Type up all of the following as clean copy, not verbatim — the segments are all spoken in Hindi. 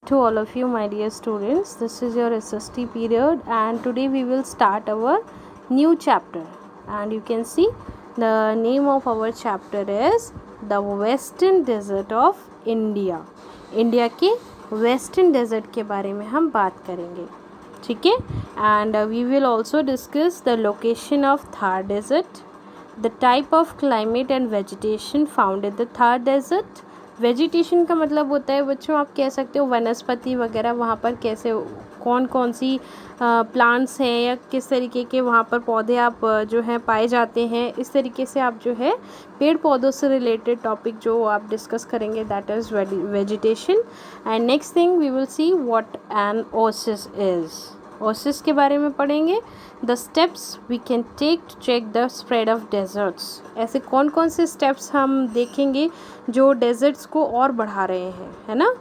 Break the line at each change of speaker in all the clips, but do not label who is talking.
To all of you, my dear students, this is your SST period, and today we will start our new chapter. And you can see the name of our chapter is the Western Desert of India. India के वेस्टर्न डेजर्ट के बारे में हम बात करेंगे, ठीक है. And we will also discuss the location of Thar desert, the type of climate and vegetation found in the Thar desert. Vegetation का मतलब होता है बच्चों, आप कह सकते हो वनस्पति वगैरह, वहाँ पर कैसे कौन कौन सी प्लांट्स हैं या किस तरीके के वहाँ पर पौधे आप जो है पाए जाते हैं. इस तरीके से आप जो है पेड़ पौधों से रिलेटेड टॉपिक जो आप डिस्कस करेंगे, that is vegetation. And next thing we will see what an oasis is. Oasis के बारे में पढ़ेंगे. The steps we can take to check the spread of deserts. ऐसे कौन कौन से स्टेप्स हम देखेंगे जो डेजर्ट्स को और बढ़ा रहे हैं, है ना.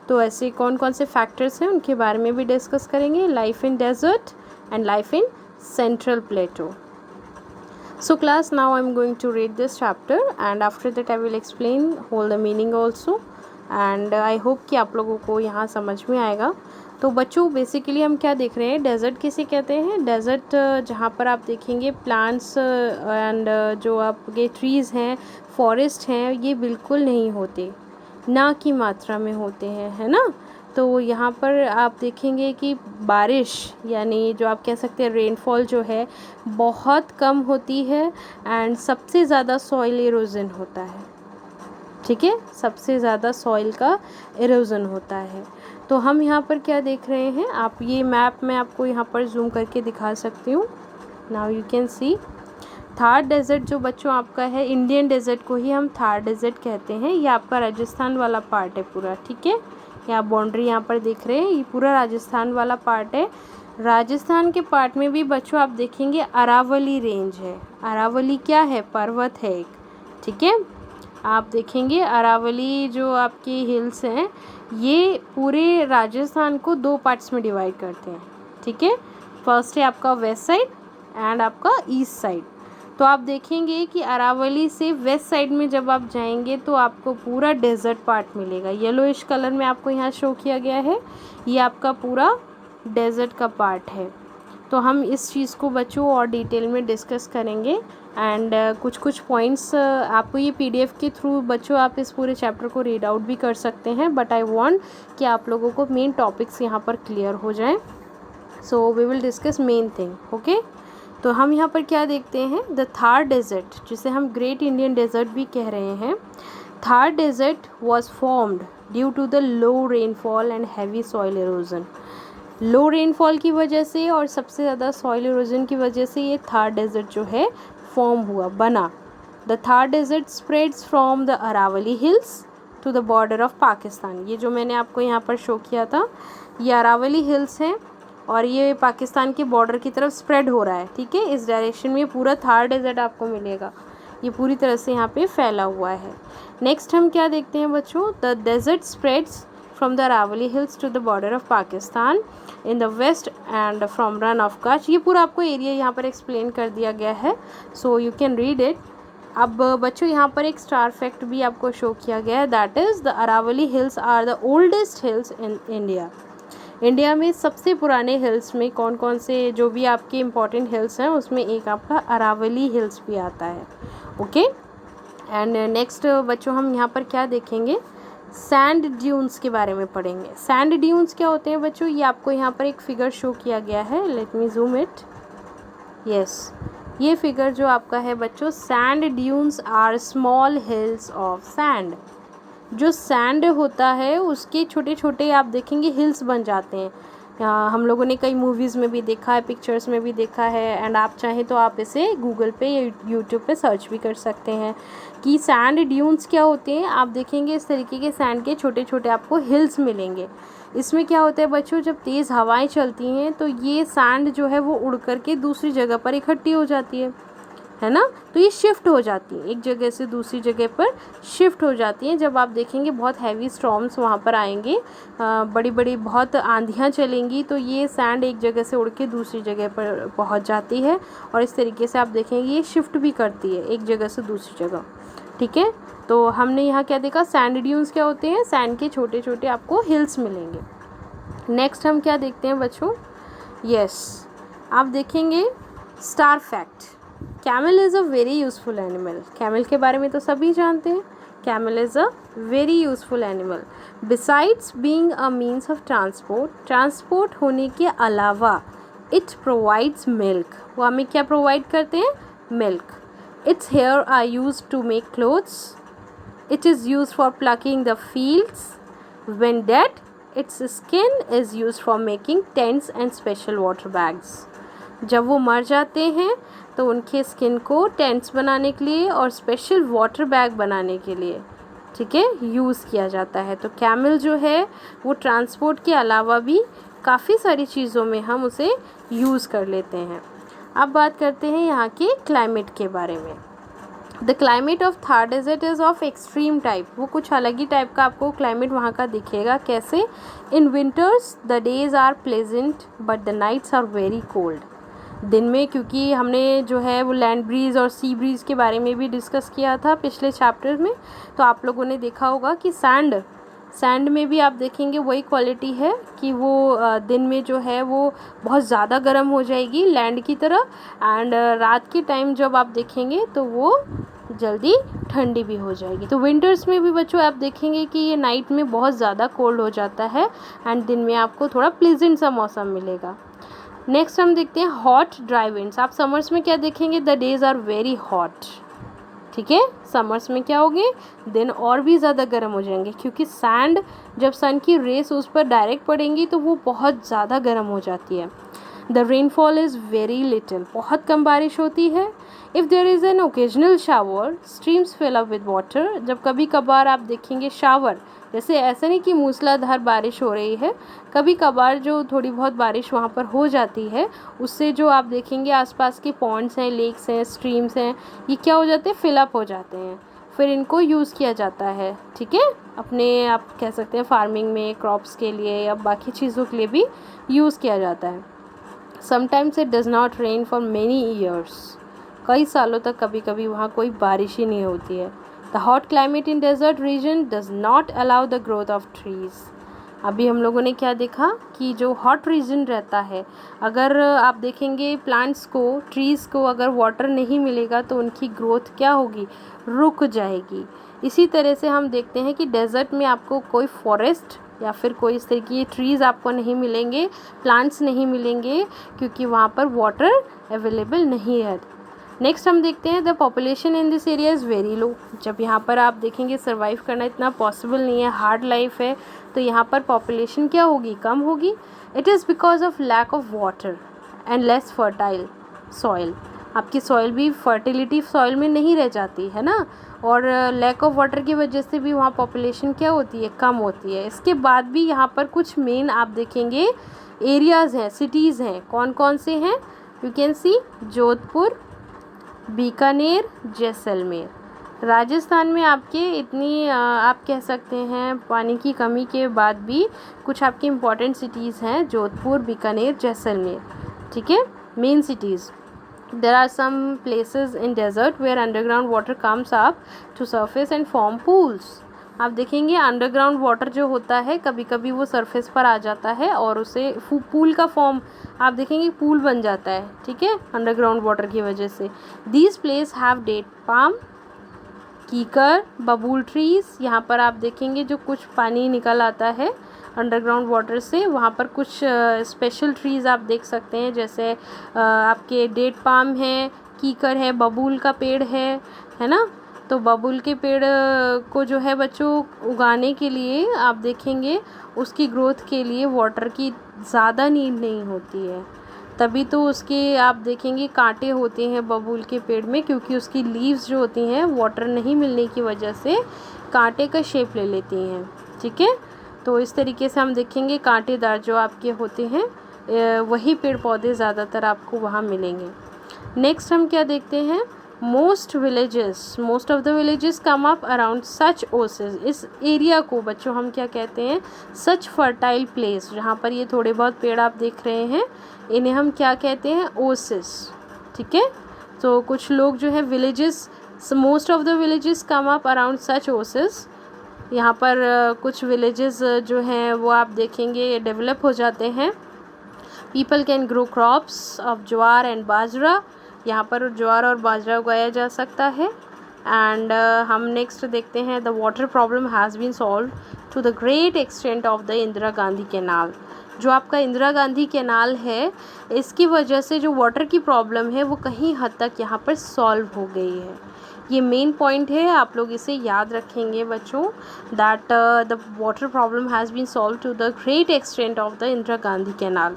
तो ऐसे कौन कौन से फैक्टर्स हैं उनके बारे में भी डिस्कस करेंगे. Life in desert and life in central plateau. So class, now I'm going to read this chapter and after that I will explain whole the meaning also. And I hope कि आप लोगों को यहाँ समझ में आएगा. तो बच्चों बेसिकली हम क्या देख रहे हैं, डेजर्ट किसे कहते हैं. डेजर्ट जहाँ पर आप देखेंगे प्लांट्स एंड जो आपके ट्रीज़ हैं, फॉरेस्ट हैं, ये बिल्कुल नहीं होते, ना की मात्रा में होते हैं, है ना. तो यहाँ पर आप देखेंगे कि बारिश यानी जो आप कह सकते हैं रेनफॉल जो है बहुत कम होती है एंड सबसे ज़्यादा सॉइल इरोजन होता है, ठीक है. सबसे ज़्यादा सॉइल का इरोजन होता है. तो हम यहाँ पर क्या देख रहे हैं, आप ये मैप मैं आपको यहाँ पर जूम करके दिखा सकती हूँ. Now you can see Thar desert जो बच्चों आपका है, इंडियन डेजर्ट को ही हम थार डेजर्ट कहते हैं. ये आपका राजस्थान वाला पार्ट है पूरा, ठीक है. ये आप बाउंड्री यहाँ पर देख रहे हैं, ये पूरा राजस्थान वाला पार्ट है. राजस्थान के पार्ट में भी बच्चों आप देखेंगे अरावली रेंज है. अरावली क्या है, पर्वत है एक, ठीक है. आप देखेंगे अरावली जो आपके हिल्स हैं ये पूरे राजस्थान को दो पार्ट्स में डिवाइड करते हैं, ठीक है. फर्स्ट है आपका वेस्ट साइड एंड आपका ईस्ट साइड. तो आप देखेंगे कि अरावली से वेस्ट साइड में जब आप जाएंगे तो आपको पूरा डेजर्ट पार्ट मिलेगा. येलोइश कलर में आपको यहाँ शो किया गया है, ये आपका पूरा डेजर्ट का पार्ट है. तो हम इस चीज़ को बच्चों और डिटेल में डिस्कस करेंगे एंड कुछ पॉइंट्स आपको ये PDF के थ्रू बच्चों आप इस पूरे चैप्टर को रीड आउट भी कर सकते हैं, बट आई वांट कि आप लोगों को मेन टॉपिक्स यहाँ पर क्लियर हो जाएं. So we will discuss main thing, okay. तो हम यहाँ पर क्या देखते हैं, द थार डेजर्ट जिसे हम ग्रेट इंडियन डेजर्ट भी कह रहे हैं. Thar desert was formed due to the low rainfall and heavy soil erosion. Low rainfall की वजह से और सबसे ज़्यादा सॉइल इरोजन की वजह से ये थार डेजर्ट जो है फॉर्म हुआ, बना. The Thar desert spreads from the Aravalli hills to the border of Pakistan. ये जो मैंने आपको यहाँ पर शो किया था ये अरावली हिल्स हैं और ये पाकिस्तान के बॉर्डर की तरफ स्प्रेड हो रहा है, ठीक है. इस डायरेक्शन में पूरा थार डेजर्ट आपको मिलेगा, ये पूरी तरह से यहाँ पे फैला हुआ है. नेक्स्ट हम क्या देखते हैं बच्चों, the desert spreads from the Aravalli hills to the border of Pakistan in the west and from Rann of Kutch. ये पूरा आपको एरिया यहाँ पर एक्सप्लेन कर दिया गया है, so you can read it. अब बच्चों यहाँ पर एक स्टार फैक्ट भी आपको शो किया गया है, that is the Aravalli hills are the oldest hills in India. India में सबसे पुराने हिल्स में कौन कौन से जो भी आपके इम्पॉर्टेंट हिल्स हैं उसमें एक आपका अरावली हिल्स भी आता है, ओके. एंड नेक्स्ट बच्चों हम यहाँ पर क्या देखेंगे, सैंड ड्यून्स के बारे में पढ़ेंगे. सैंड ड्यून्स क्या होते हैं बच्चों, ये आपको यहाँ पर एक फिगर शो किया गया है, let me zoom it. Yes, ये फिगर जो आपका है बच्चों, sand dunes are small hills of sand. जो सैंड होता है उसके छोटे छोटे आप देखेंगे हिल्स बन जाते हैं. हम लोगों ने कई मूवीज़ में भी देखा है, पिक्चर्स में भी देखा है एंड आप चाहें तो आप इसे गूगल पे या यूट्यूब पे सर्च भी कर सकते हैं कि सैंड ड्यून्स क्या होते हैं. आप देखेंगे इस तरीके के सैंड के छोटे छोटे आपको हिल्स मिलेंगे. इसमें क्या होता है बच्चों, जब तेज़ हवाएं चलती हैं तो ये सैंड जो है वो उड़ करके दूसरी जगह पर इकट्ठी हो जाती है ना. तो ये शिफ्ट हो जाती है, एक जगह से दूसरी जगह पर शिफ्ट हो जाती हैं. जब आप देखेंगे बहुत हैवी स्टॉर्म्स वहाँ पर आएंगे, बड़ी बड़ी बहुत आंधियाँ चलेंगी, तो ये सैंड एक जगह से उड़ के दूसरी जगह पर पहुँच जाती है और इस तरीके से आप देखेंगे ये शिफ्ट भी करती है एक जगह से दूसरी जगह, ठीक है. तो हमने यहाँ क्या देखा, सैंड ड्यून्स क्या होते हैं, सैंड के छोटे छोटे आपको हिल्स मिलेंगे. नेक्स्ट हम क्या देखते हैं बच्चों, यस आप देखेंगे star fact, camel is a very useful animal. Camel के बारे में तो सभी जानते हैं, camel is a very useful animal. Besides being a means of transport होने के अलावा इट प्रोवाइड्स मिल्क, वो हमें क्या प्रोवाइड करते हैं, milk. Its hair are use to make clothes, it is use for plucking the fields, when dead its skin is use for making tents and special water bags. जब वो मर जाते हैं तो उनके स्किन को टेंट्स बनाने के लिए और स्पेशल वाटर बैग बनाने के लिए, ठीक है, यूज़ किया जाता है। तो कैमल जो है वो ट्रांसपोर्ट के अलावा भी काफ़ी सारी चीज़ों में हम उसे यूज़ कर लेते हैं। अब बात करते हैं यहाँ के क्लाइमेट के बारे में। The climate of Thar desert is of extreme type, वो कुछ अलग ही टाइप का आपको क्लाइमेट वहाँ का दिखेगा। कैसे, in winters the days are pleasant but the nights are very cold. दिन में, क्योंकि हमने जो है वो लैंड ब्रीज़ और सी ब्रीज़ के बारे में भी डिस्कस किया था पिछले चैप्टर में, तो आप लोगों ने देखा होगा कि सैंड में भी आप देखेंगे वही क्वालिटी है कि वो दिन में जो है वो बहुत ज़्यादा गर्म हो जाएगी लैंड की तरह, एंड रात के टाइम जब आप देखेंगे तो वो जल्दी ठंडी भी हो जाएगी। तो विंटर्स में भी बच्चों आप देखेंगे कि ये नाइट में बहुत ज़्यादा कोल्ड हो जाता है एंड दिन में आपको थोड़ा प्लीजेंट सा मौसम मिलेगा। नेक्स्ट हम देखते हैं हॉट ड्राई विंड्स। आप समर्स में क्या देखेंगे, the days are very hot, ठीक है, समर्स में क्या होंगे, दिन और भी ज़्यादा गर्म हो जाएंगे, क्योंकि सैंड जब सन की रेस उस पर डायरेक्ट पड़ेंगी तो वो बहुत ज़्यादा गर्म हो जाती है। The rainfall is very little, बहुत कम बारिश होती है। If there is an occasional shower streams fill up with water, जब कभी कभार आप देखेंगे शावर, जैसे ऐसा नहीं कि मूसलाधार बारिश हो रही है, कभी कभार जो थोड़ी बहुत बारिश वहाँ पर हो जाती है उससे जो आप देखेंगे आसपास के पॉन्ड्स हैं, लेक्स हैं, स्ट्रीम्स हैं, ये क्या हो जाते हैं, फिलअप हो जाते हैं, फिर इनको यूज़ किया जाता है, ठीक है, अपने आप कह सकते हैं फार्मिंग में, क्रॉप्स के लिए या बाकी चीज़ों के लिए भी यूज़ किया जाता है। Sometimes it does not rain for many years, कई सालों तक कभी कभी वहाँ कोई बारिश ही नहीं होती है। The hot climate in desert region does not allow the growth of trees. अभी हम लोगों ने क्या देखा कि जो हॉट रीजन रहता है, अगर आप देखेंगे प्लांट्स को, ट्रीज़ को अगर वाटर नहीं मिलेगा तो उनकी ग्रोथ क्या होगी, रुक जाएगी। इसी तरह से हम देखते हैं कि डेजर्ट में आपको कोई फॉरेस्ट या फिर कोई इस तरह की ट्रीज़ आपको नहीं मिलेंगे, प्लांट्स नहीं मिलेंगे, क्योंकि वहाँ पर वाटर अवेलेबल नहीं है। नेक्स्ट हम देखते हैं the population in this area is very low. जब यहाँ पर आप देखेंगे सर्वाइव करना इतना पॉसिबल नहीं है, हार्ड लाइफ है, तो यहाँ पर पॉपुलेशन क्या होगी, कम होगी। It is because of lack of water and less fertile soil. आपकी सॉइल भी फर्टिलिटी सॉइल में नहीं रह जाती है ना, और लैक ऑफ वाटर की वजह से भी वहाँ पॉपुलेशन क्या होती है, कम होती है। इसके बाद भी यहाँ पर कुछ मेन आप देखेंगे एरियाज़ हैं, सिटीज़ हैं, कौन कौन से हैं, यू कैन सी जोधपुर, बीकानेर, जैसलमेर। राजस्थान में आपके इतनी आप कह सकते हैं पानी की कमी के बाद भी कुछ आपकी इम्पॉर्टेंट सिटीज़ हैं, जोधपुर, बीकानेर, जैसलमेर, ठीक है, main cities. There are some places in desert where underground water comes up to surface and form pools. आप देखेंगे अंडरग्राउंड वाटर जो होता है कभी कभी वो सरफेस पर आ जाता है और उसे पूल का फॉर्म आप देखेंगे पूल बन जाता है, ठीक है, अंडरग्राउंड वाटर की वजह से। These place have date palm, कीकर, बबूल ट्रीज़। यहाँ पर आप देखेंगे जो कुछ पानी निकल आता है अंडरग्राउंड वाटर से, वहाँ पर कुछ स्पेशल ट्रीज़ आप देख सकते हैं, जैसे आपके डेट पाम है, कीकर है, बबूल का पेड़ है ना। तो बबूल के पेड़ को जो है बच्चों उगाने के लिए आप देखेंगे उसकी ग्रोथ के लिए वाटर की ज़्यादा नीड नहीं होती है, तभी तो उसके आप देखेंगे कांटे होते हैं बबूल के पेड़ में, क्योंकि उसकी लीव्स जो होती हैं वाटर नहीं मिलने की वजह से कांटे का शेप ले लेती हैं, ठीक है। तो इस तरीके से हम देखेंगे कांटेदार जो आपके होते हैं वही पेड़ पौधे ज़्यादातर आपको वहाँ मिलेंगे। नेक्स्ट हम क्या देखते हैं, most of the villages come up around such oases. इस एरिया को बच्चों हम क्या कहते हैं, सच फर्टाइल प्लेस, जहाँ पर ये थोड़े बहुत पेड़ आप देख रहे हैं इन्हें हम क्या कहते हैं, ओसेस, ठीक है। तो कुछ लोग जो है villages, most of the villages come up around such oases यहाँ पर कुछ विलेजेस जो हैं वो आप देखेंगे डेवलप हो जाते हैं। People can grow crops of jowar and bajra, यहाँ पर ज्वार और बाजरा उगाया जा सकता है। एंड हम नेक्स्ट देखते हैं the water problem has been solve to the great extent of the Indira Gandhi canal. जो आपका इंदिरा गांधी कैनाल है, इसकी वजह से जो वाटर की प्रॉब्लम है वो कहीं हद तक यहाँ पर सॉल्व हो गई है। ये मेन पॉइंट है, आप लोग इसे याद रखेंगे बच्चों, that the water problem has been solve to the great extent of the Indira Gandhi canal.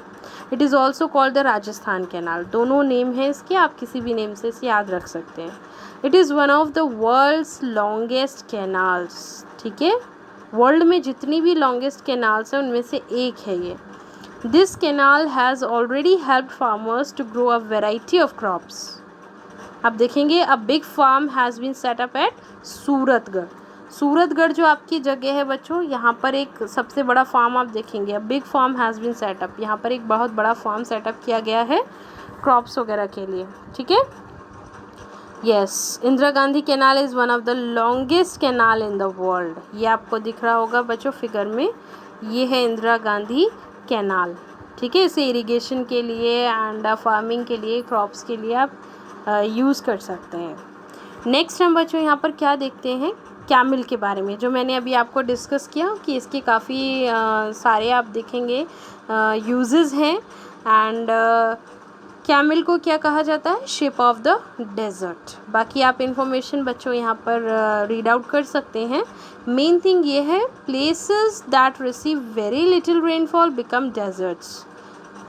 It is also called the Rajasthan canal. दोनों नेम है इसके, आप किसी भी नेम से इसे याद रख सकते हैं। It is one of the world's longest canals. ठीक है, वर्ल्ड में जितनी भी लॉन्गेस्ट कैनाल्स हैं उनमें से एक है ये। This canal has already helped farmers to grow a variety of crops. आप देखेंगे a big farm has been set up at Suratgarh. Suratgarh जो आपकी जगह है बच्चों, यहाँ पर एक सबसे बड़ा फार्म आप देखेंगे, a big farm has been set up. यहाँ पर एक बहुत बड़ा फार्म सेटअप किया गया है क्रॉप्स वगैरह के लिए। ठीक है, yes, Indira Gandhi canal is one of the longest canal in the world. ये आपको दिख रहा होगा बच्चों फिगर में, ये है इंदिरा गांधी कैनाल। ठीक है, इसे इरिगेशन के लिए एंड फार्मिंग के लिए, क्रॉप्स के लिए आप यूज़ कर सकते हैं। नेक्स्ट हम बच्चों यहाँ पर क्या देखते हैं, कैमल के बारे में, जो मैंने अभी आपको डिस्कस किया कि इसके काफ़ी सारे आप देखेंगे यूजेस हैं। एंड कैमल को क्या कहा जाता है, शिप ऑफ द डेजर्ट। बाकी आप इन्फॉर्मेशन बच्चों यहाँ पर रीड आउट कर सकते हैं। मेन थिंग ये है, places that receive very little rainfall become deserts.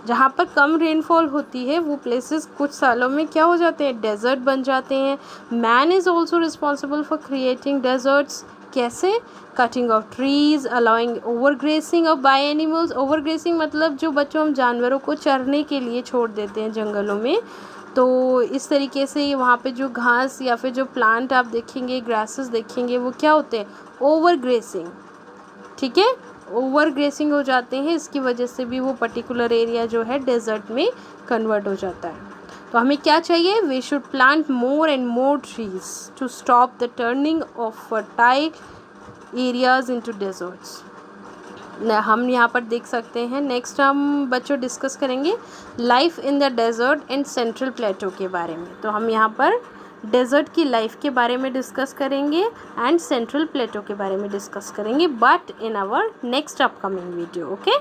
जहाँ पर कम रेनफॉल होती है वो प्लेसेस कुछ सालों में क्या हो जाते हैं, डेजर्ट बन जाते हैं। Man is also responsible for creating deserts. कैसे, cutting of trees, allowing overgrazing of by animals. Overgrazing मतलब जो बच्चों हम जानवरों को चरने के लिए छोड़ देते हैं जंगलों में, तो इस तरीके से वहाँ पे जो घास या फिर जो प्लांट आप देखेंगे, ग्रासेस देखेंगे, वो क्या होते हैं, ओवरग्रेसिंग। ठीक है, ओवर ग्रेसिंग हो जाते हैं, इसकी वजह से भी वो पर्टिकुलर एरिया जो है डेजर्ट में कन्वर्ट हो जाता है। तो हमें क्या चाहिए, we should plant more and more trees to stop the turning of fertile areas into deserts. हम यहाँ पर देख सकते हैं। नेक्स्ट हम बच्चों डिस्कस करेंगे life in the desert and central plateau के बारे में। तो हम यहाँ पर डेजर्ट की लाइफ के बारे में डिस्कस करेंगे एंड सेंट्रल प्लेटो के बारे में डिस्कस करेंगे, but in our next upcoming video. Okay.